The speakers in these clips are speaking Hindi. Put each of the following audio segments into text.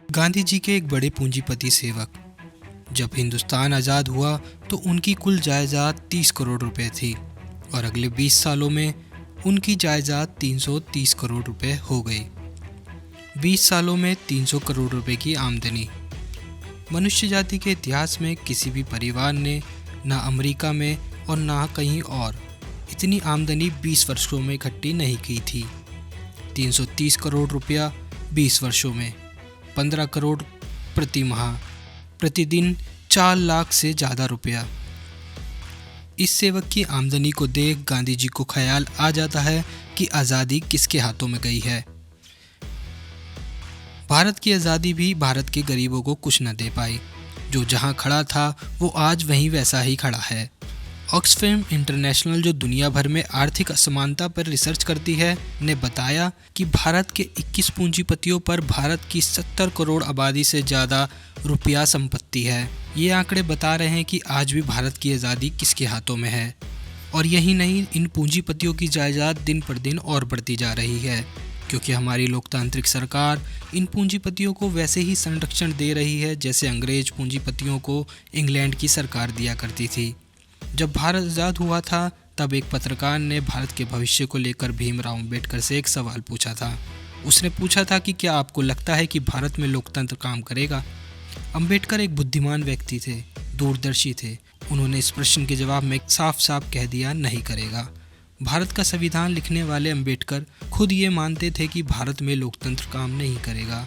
गांधी जी के एक बड़े पूंजीपति सेवक। जब हिंदुस्तान आज़ाद हुआ तो उनकी कुल जायदाद 30 करोड़ रुपए थी और अगले 20 सालों में उनकी जायदाद 330 करोड़ रुपए हो गई। 20 सालों में 300 करोड़ रुपए की आमदनी। मनुष्य जाति के इतिहास में किसी भी परिवार ने ना अमेरिका में और ना कहीं और इतनी आमदनी 20 वर्षों में इकट्ठी नहीं की थी। 330 करोड़ रुपया 20 वर्षों में, 15 करोड़ प्रति माह, प्रतिदिन 4 लाख से ज़्यादा रुपया। इस सेवक की आमदनी को देख गांधी जी को ख्याल आ जाता है कि आज़ादी किसके हाथों में गई है। भारत की आज़ादी भी भारत के गरीबों को कुछ न दे पाई। जो जहां खड़ा था वो आज वहीं वैसा ही खड़ा है। ऑक्सफैम इंटरनेशनल, जो दुनिया भर में आर्थिक असमानता पर रिसर्च करती है, ने बताया कि भारत के 21 पूंजीपतियों पर भारत की 70 करोड़ आबादी से ज़्यादा रुपया संपत्ति है। ये आंकड़े बता रहे हैं कि आज भी भारत की आज़ादी किसके हाथों में है। और यही नहीं, इन पूंजीपतियों की जायदाद दिन पर दिन और बढ़ती जा रही है, क्योंकि हमारी लोकतांत्रिक सरकार इन पूंजीपतियों को वैसे ही संरक्षण दे रही है जैसे अंग्रेज पूंजीपतियों को इंग्लैंड की सरकार दिया करती थी। जब भारत आज़ाद हुआ था तब एक पत्रकार ने भारत के भविष्य को लेकर भीमराव अंबेडकर से एक सवाल पूछा था। उसने पूछा था कि क्या आपको लगता है कि भारत में लोकतंत्र काम करेगा। अंबेडकर एक बुद्धिमान व्यक्ति थे, दूरदर्शी थे। उन्होंने इस प्रश्न के जवाब में साफ साफ कह दिया, नहीं करेगा। भारत का संविधान लिखने वाले अंबेडकर खुद ये मानते थे कि भारत में लोकतंत्र काम नहीं करेगा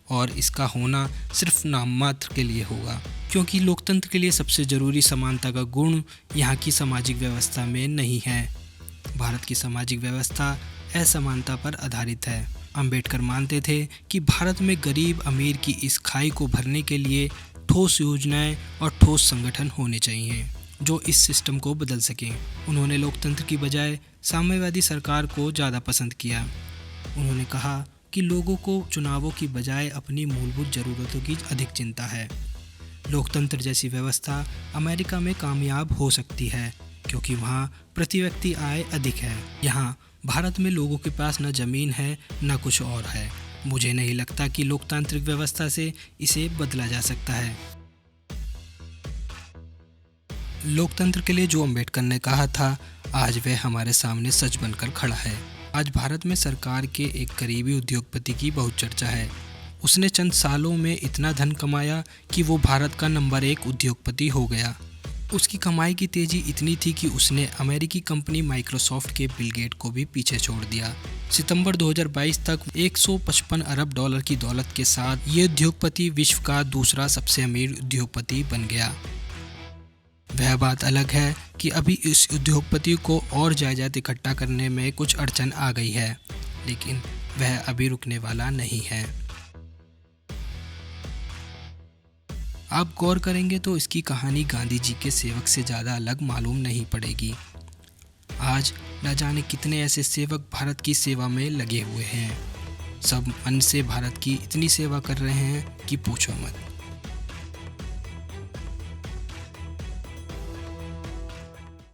और इसका होना सिर्फ नाम मात्र के लिए होगा, क्योंकि लोकतंत्र के लिए सबसे ज़रूरी समानता का गुण यहाँ की सामाजिक व्यवस्था में नहीं है। भारत की सामाजिक व्यवस्था असमानता पर आधारित है। अंबेडकर मानते थे कि भारत में गरीब अमीर की इस खाई को भरने के लिए ठोस योजनाएं और ठोस संगठन होने चाहिए जो इस सिस्टम को बदल सकें। उन्होंने लोकतंत्र की बजाय साम्यवादी सरकार को ज़्यादा पसंद किया। उन्होंने कहा कि लोगों को चुनावों की बजाय अपनी मूलभूत ज़रूरतों की अधिक चिंता है। लोकतंत्र जैसी व्यवस्था अमेरिका में कामयाब हो सकती है क्योंकि वहाँ प्रति व्यक्ति आय अधिक है। यहाँ भारत में लोगों के पास न ज़मीन है न कुछ और है। मुझे नहीं लगता कि लोकतांत्रिक व्यवस्था से इसे बदला जा सकता है। लोकतंत्र के लिए जो अंबेडकर ने कहा था, आज वह हमारे सामने सच बनकर खड़ा है। आज भारत में सरकार के एक करीबी उद्योगपति की बहुत चर्चा है। उसने चंद सालों में इतना धन कमाया कि वो भारत का नंबर 1 उद्योगपति हो गया। उसकी कमाई की तेज़ी इतनी थी कि उसने अमेरिकी कंपनी माइक्रोसॉफ्ट के बिल गेट को भी पीछे छोड़ दिया। सितंबर 2022 तक 155 अरब डॉलर की दौलत के साथ ये उद्योगपति विश्व का दूसरा सबसे अमीर उद्योगपति बन गया। वह बात अलग है कि अभी इस उद्योगपति को और जायदाद इकट्ठा करने में कुछ अड़चन आ गई है, लेकिन वह अभी रुकने वाला नहीं है। आप गौर करेंगे तो इसकी कहानी गांधी जी के सेवक से ज़्यादा अलग मालूम नहीं पड़ेगी। आज न जाने कितने ऐसे सेवक भारत की सेवा में लगे हुए हैं। सब मन से भारत की इतनी सेवा कर रहे हैं कि पूछो मत।